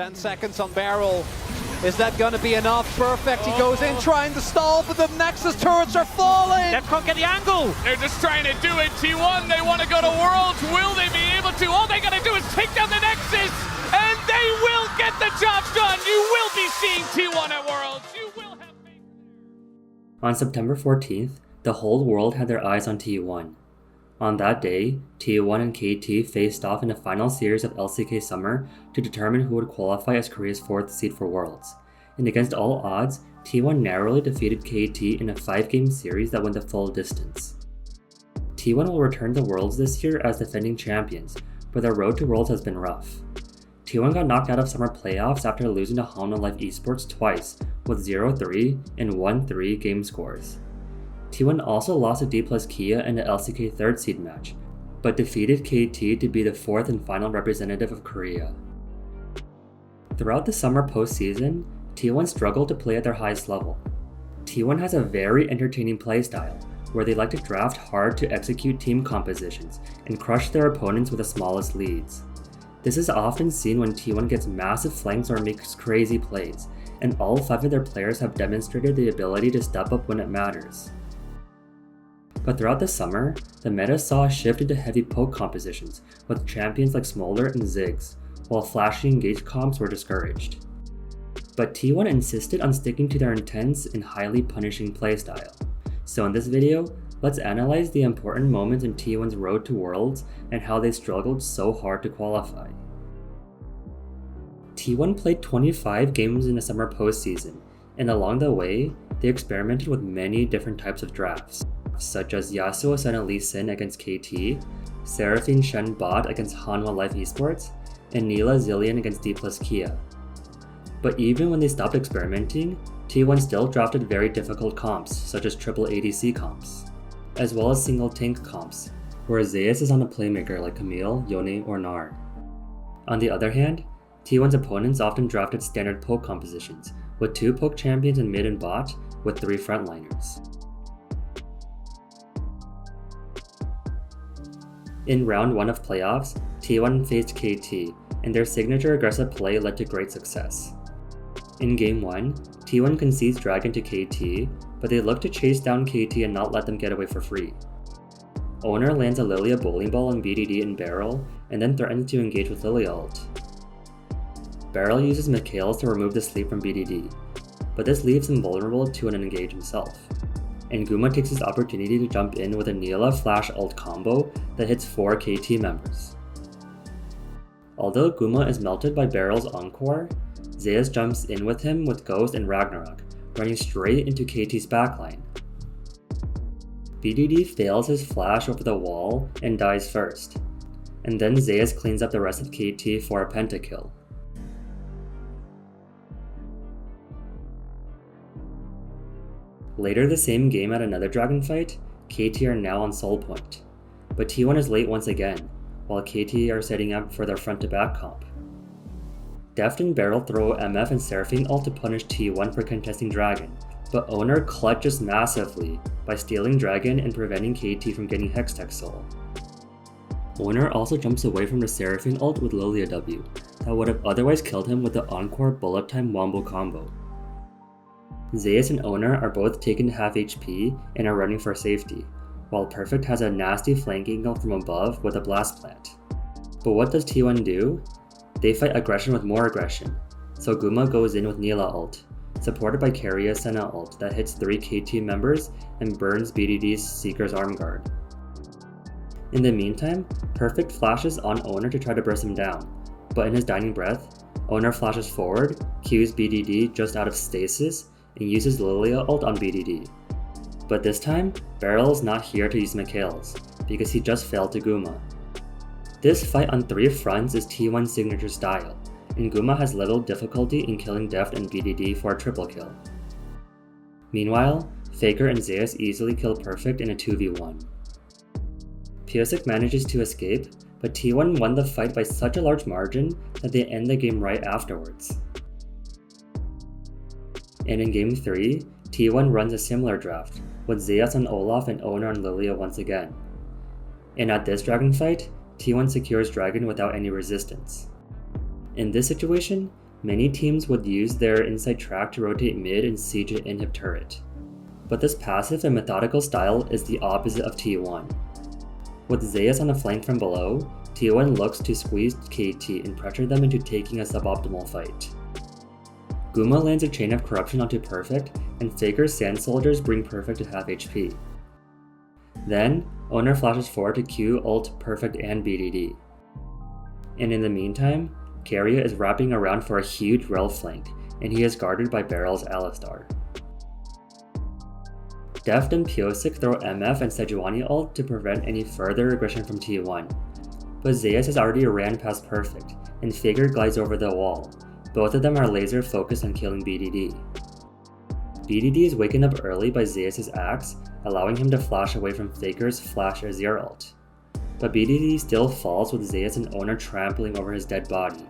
10 seconds on Barrel. Is that going to be enough? Perfect. He goes in trying to stall, but the Nexus turrets are falling. Def can't get the angle. They're just trying to do it. T1, they want to go to Worlds. Will they be able to? All they got to do is take down the Nexus, and they will get the job done. You will be seeing T1 at Worlds. You will have faith. On September 14th, the whole world had their eyes on T1. On that day, T1 and KT faced off in a final series of LCK Summer to determine who would qualify as Korea's 4th seed for Worlds. And against all odds, T1 narrowly defeated KT in a 5-game series that went the full distance. T1 will return to Worlds this year as defending champions, but their road to Worlds has been rough. T1 got knocked out of summer playoffs after losing to Hanwha Life Esports twice with 0-3 and 1-3 game scores. T1 also lost to D plus Kia in the LCK 3rd seed match, but defeated KT to be the 4th and final representative of Korea. Throughout the summer postseason, T1 struggled to play at their highest level. T1 has a very entertaining playstyle, where they like to draft hard to execute team compositions and crush their opponents with the smallest leads. This is often seen when T1 gets massive flanks or makes crazy plays, and all 5 of their players have demonstrated the ability to step up when it matters. But throughout the summer, the meta saw a shift into heavy poke compositions with champions like Smolder and Ziggs, while flashy engaged comps were discouraged. But T1 insisted on sticking to their intense and highly punishing playstyle. So in this video, let's analyze the important moments in T1's road to Worlds and how they struggled so hard to qualify. T1 played 25 games in the summer postseason, and along the way, they experimented with many different types of drafts, such as Yasuo Sen Lee Sin against KT, Seraphine Shen Bot against Hanwha Life Esports, and Neela Zillion against D plus Kia. But even when they stopped experimenting, T1 still drafted very difficult comps, such as triple ADC comps, as well as single tank comps, where Zeus is on a playmaker like Camille, Yone, or Gnar. On the other hand, T1's opponents often drafted standard poke compositions, with 2 poke champions in mid and bot, with 3 frontliners. In round 1 of playoffs, T1 faced KT, and their signature aggressive play led to great success. In game 1, T1 concedes Dragon to KT, but they look to chase down KT and not let them get away for free. Owner lands a Lilia bowling ball on BDD in Barrel, and then threatens to engage with Lilia ult. Barrel uses Mikhails to remove the sleep from BDD, but this leaves him vulnerable to an engage himself. And Guma takes his opportunity to jump in with a Neela flash ult combo that hits 4 KT members. Although Guma is melted by Barrel's Encore, Zeus jumps in with him with Ghost and Ragnarok, running straight into KT's backline. BDD fails his flash over the wall and dies first, and then Zeus cleans up the rest of KT for a pentakill. Later the same game at another dragon fight, KT are now on Soul Point, but T1 is late once again, while KT are setting up for their front-to-back comp. Deft and Barrel throw MF and Seraphine ult to punish T1 for contesting Dragon, but Owner clutches massively by stealing Dragon and preventing KT from getting Hextech Soul. Owner also jumps away from the Seraphine ult with Lilia W, that would have otherwise killed him with the Encore bullet time wombo combo. Zeus and Owner are both taken to half HP and are running for safety, while Perfect has a nasty flank angle from above with a blast plant. But what does T1 do? They fight aggression with more aggression, so Guma goes in with Neela ult, supported by Keria Senna ult that hits 3 KT members and burns BDD's Seeker's arm guard. In the meantime, Perfect flashes on Owner to try to burst him down, but in his dying breath, Owner flashes forward, cues BDD just out of stasis, and uses Lilia ult on BDD. But this time, Barrel is not here to use Mikhails, because he just failed to Guma. This fight on 3 fronts is T1's signature style, and Guma has little difficulty in killing Deft and BDD for a triple kill. Meanwhile, Faker and Zeus easily kill Perfect in a 2v1. Piosik manages to escape, but T1 won the fight by such a large margin that they end the game right afterwards. And in game 3, T1 runs a similar draft, with Zeus on Olaf and Owner on Lilia once again. And at this dragon fight, T1 secures Dragon without any resistance. In this situation, Many teams would use their inside track to rotate mid and siege an inhib turret. But this passive and methodical style is the opposite of T1. With Zeus on the flank from below, T1 looks to squeeze KT and pressure them into taking a suboptimal fight. Guma lands a chain of corruption onto Perfect, and Faker's Sand Soldiers bring Perfect to half HP. Then, Owner flashes forward to Q, ult, Perfect, and BDD. And in the meantime, Keria is wrapping around for a huge rel flank, and he is guarded by Barrel's Alistar. Deft and Pyosik throw MF and Sejuani ult to prevent any further aggression from T1, but Zeus has already ran past Perfect, and Faker glides over the wall. Both of them are laser focused on killing BDD. BDD is waken up early by Zeus' axe, allowing him to flash away from Faker's Flash Azir ult. But BDD still falls with Zeus and Owner trampling over his dead body.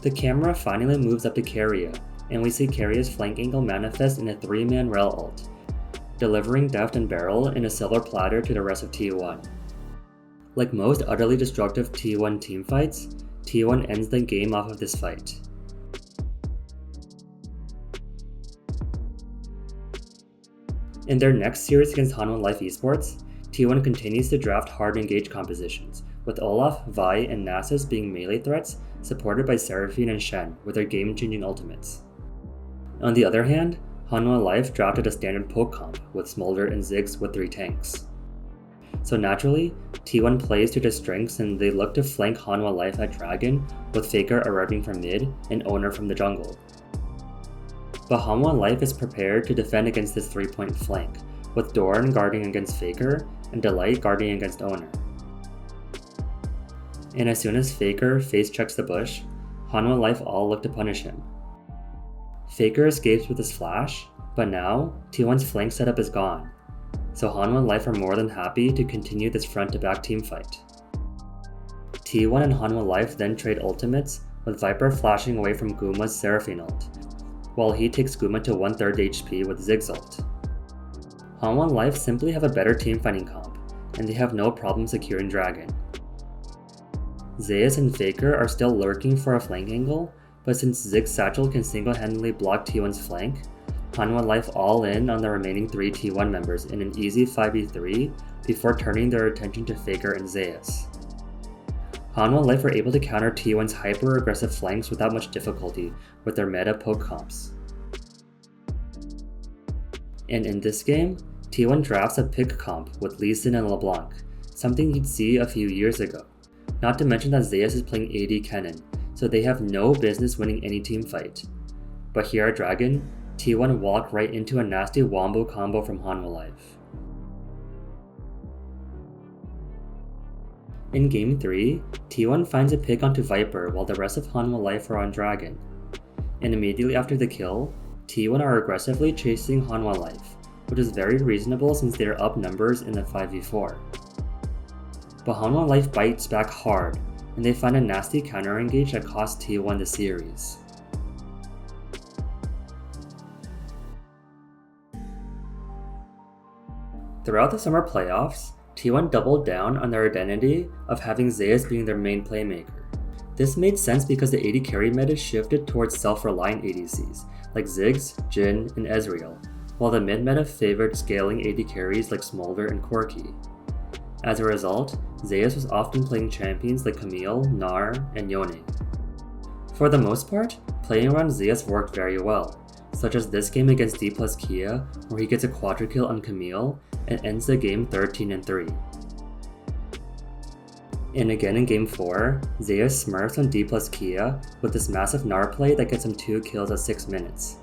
The camera finally moves up to Keria, and we see Keria's flank angle manifest in a 3-man rel ult, delivering Deft and Barrel in a silver platter to the rest of T1. Like most utterly destructive T1 teamfights, T1 ends the game off of this fight. In their next series against Hanwha Life Esports, T1 continues to draft hard engage compositions, with Olaf, Vi, and Nasus being melee threats, supported by Seraphine and Shen with their game-changing ultimates. On the other hand, Hanwha Life drafted a standard poke comp, with Smolder and Ziggs with 3 tanks. So naturally, T1 plays to their strengths and they look to flank Hanwha Life at Dragon, with Faker arriving from mid and Owner from the jungle. But Hanwha Life is prepared to defend against this 3-point flank, with Doran guarding against Faker and Delight guarding against Owner. And as soon as Faker face checks the bush, Hanwha Life all look to punish him. Faker escapes with his flash, but now T1's flank setup is gone, so Hanwha Life are more than happy to continue this front-to-back teamfight. T1 and Hanwha Life then trade ultimates, with Viper flashing away from Guma's Seraphine ult, while he takes Guma to 1/3 HP with Ziggs ult. Hanwha Life simply have a better teamfighting comp, and they have no problem securing Dragon. Zeus and Faker are still lurking for a flank angle, but since Ziggs Satchel can single-handedly block T1's flank, Hanwha Life all in on the remaining 3 T1 members in an easy 5v3 before turning their attention to Faker and Zeus. Hanwha Life were able to counter T1's hyper-aggressive flanks without much difficulty with their meta poke comps. And in this game, T1 drafts a pick comp with Lee Sin and LeBlanc, something you'd see a few years ago. Not to mention that Zeus is playing AD Kennen, so they have no business winning any teamfight. But here at Dragon, T1 walk right into a nasty wombo combo from Hanwha Life. In Game 3, T1 finds a pick onto Viper while the rest of Hanwha Life are on Dragon. And immediately after the kill, T1 are aggressively chasing Hanwha Life, which is very reasonable since they are up numbers in the 5v4. But Hanwha Life bites back hard, and they find a nasty counter engage that costs T1 the series. Throughout the summer playoffs, T1 doubled down on their identity of having Zeus being their main playmaker. This made sense because the AD carry meta shifted towards self-reliant ADCs, like Ziggs, Jhin, and Ezreal, while the mid meta favored scaling AD carries like Smolder and Corki. As a result, Zeus was often playing champions like Camille, Gnar, and Yone. For the most part, playing around Zeus worked very well, such as this game against D plus Kia, where he gets a quadra kill on Camille and ends the game 13-3. And again in Game 4, Zeus smurfs on D plus Kia with this massive Gnar play that gets him 2 kills at 6 minutes.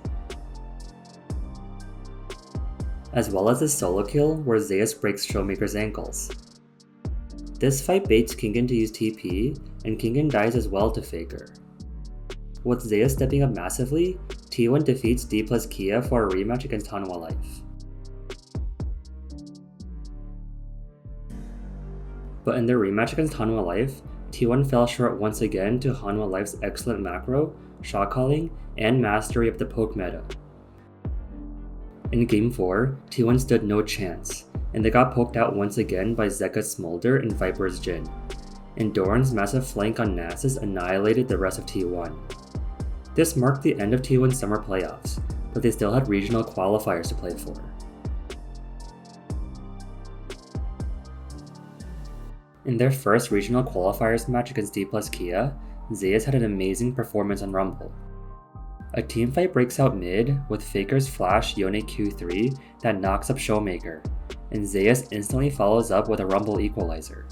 As well as his solo kill where Zeus breaks Showmaker's ankles. This fight baits Kingen to use TP, and Kingen dies as well to Faker. With Zeus stepping up massively, T1 defeats D plus Kia for a rematch against Hanwha Life. But in their rematch against Hanwha Life, T1 fell short once again to Hanwha Life's excellent macro, shot calling, and mastery of the poke meta. In Game 4, T1 stood no chance, and they got poked out once again by Zeka's Smolder and Viper's Jhin, and Doran's massive flank on Nasus annihilated the rest of T1. This marked the end of T1's summer playoffs, but they still had regional qualifiers to play for. In their first regional qualifiers match against D plus Kia, Zeus had an amazing performance on Rumble. A teamfight breaks out mid with Faker's flash Yone Q3 that knocks up Showmaker, and Zeus instantly follows up with a Rumble equalizer.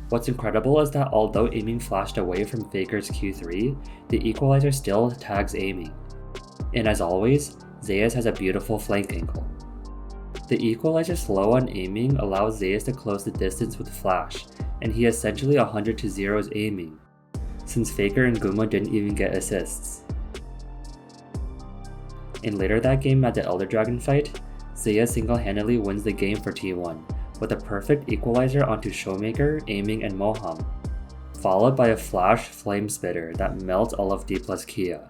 What's incredible is that although aiming flashed away from Faker's Q3, the equalizer still tags aiming. And as always, Zeus has a beautiful flank angle. The equalizer's slow on aiming allows Zeus to close the distance with flash, and he essentially 100-0's aiming, since Faker and Guma didn't even get assists. And later that game at the Elder Dragon fight, Zeus single-handedly wins the game for T1, with a perfect equalizer onto Showmaker, aiming, and Moham, followed by a flash flame spitter that melts all of D plus Kia.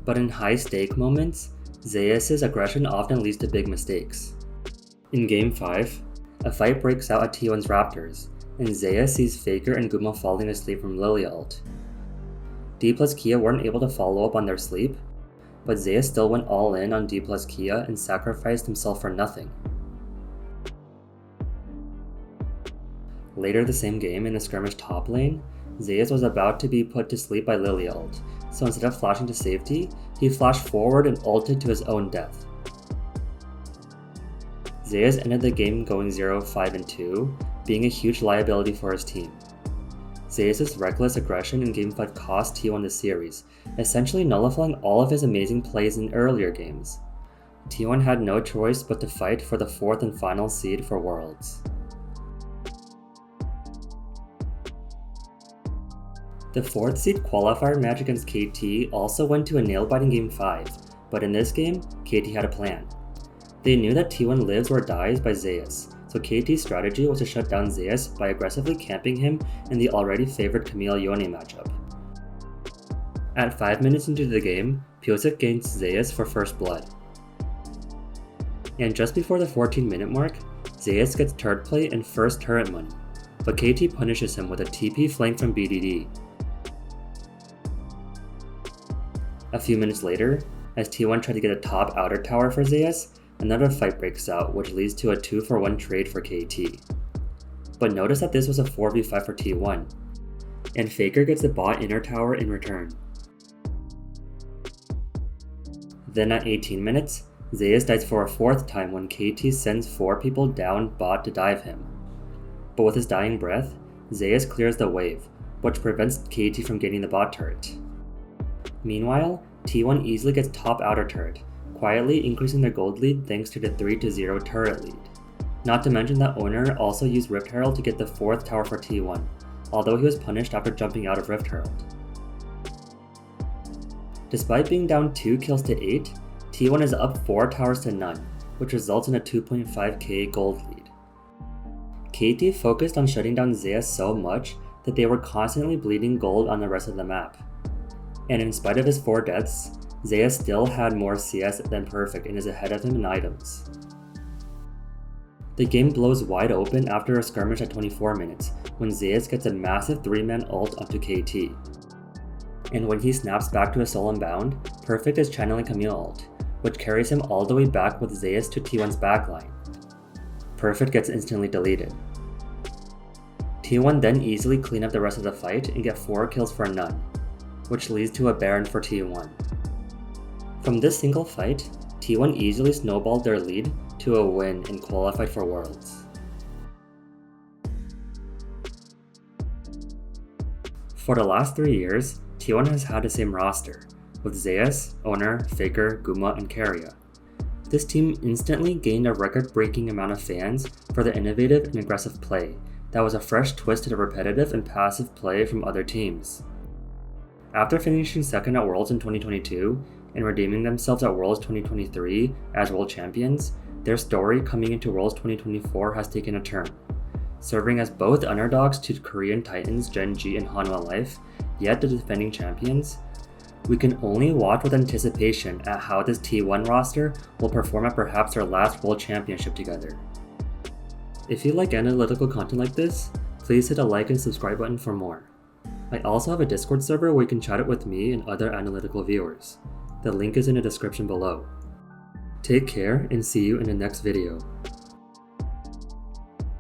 But in high-stake moments, Zeus' aggression often leads to big mistakes. In Game 5, a fight breaks out at T1's Raptors, and Zeus sees Faker and Guma falling asleep from Lilia ult. D plus Kia weren't able to follow up on their sleep, but Zeus still went all in on D plus Kia and sacrificed himself for nothing. Later the same game in the skirmish top lane, Zeus was about to be put to sleep by Lilia ult, so instead of flashing to safety, he flashed forward and ulted to his own death. Zeus ended the game going 0-5-2, being a huge liability for his team. Zeus' reckless aggression in Game 5 cost T1 the series, essentially nullifying all of his amazing plays in earlier games. T1 had no choice but to fight for the 4th and final seed for Worlds. The 4th seed qualifier match against KT also went to a nail-biting Game 5, but in this game, KT had a plan. They knew that T1 lives or dies by Zeus, so KT's strategy was to shut down Zeus by aggressively camping him in the already favored Camille Yone matchup. At 5 minutes into the game, Pyosik gains Zeus for first blood. And just before the 14-minute mark, Zeus gets turret play and first turret money, but KT punishes him with a TP flank from BDD. A few minutes later, as T1 tried to get a top outer tower for Zeus, another fight breaks out, which leads to a 2-for-1 trade for KT. But notice that this was a 4v5 for T1, and Faker gets the bot inner tower in return. Then at 18 minutes, Zeus dies for a 4th time when KT sends 4 people down bot to dive him. But with his dying breath, Zeus clears the wave, which prevents KT from getting the bot turret. Meanwhile, T1 easily gets top outer turret, quietly increasing their gold lead thanks to the 3-0 turret lead. Not to mention that Owner also used Rift Herald to get the 4th tower for T1, although he was punished after jumping out of Rift Herald. Despite being down 2 kills to 8, T1 is up 4 towers to none, which results in a 2.5k gold lead. KT focused on shutting down Zeus so much that they were constantly bleeding gold on the rest of the map. And in spite of his 4 deaths, Zeus still had more CS than perfect and is ahead of him in items. The game blows wide open after a skirmish at 24 minutes, when Zeus gets a massive 3-man ult onto KT. And when he snaps back to a soul unbound, Perfect is channeling Camille ult, which carries him all the way back with Zeus to T1's backline. Perfect gets instantly deleted. T1 then easily clean up the rest of the fight and get 4 kills for none, which leads to a Baron for T1. From this single fight, T1 easily snowballed their lead to a win and qualified for Worlds. For the last 3 years, T1 has had the same roster, with Zeus, Owner, Faker, Guma, and Keria. This team instantly gained a record-breaking amount of fans for their innovative and aggressive play that was a fresh twist to the repetitive and passive play from other teams. After finishing second at Worlds in 2022 and redeeming themselves at Worlds 2023 as World Champions, their story coming into Worlds 2024 has taken a turn. Serving as both underdogs to Korean Titans Gen G and Hanwha Life, yet the defending champions, we can only watch with anticipation at how this T1 roster will perform at perhaps their last World Championship together. If you like analytical content like this, please hit the like and subscribe button for more. I also have a Discord server where you can chat it with me and other analytical viewers. The link is in the description below. Take care and see you in the next video.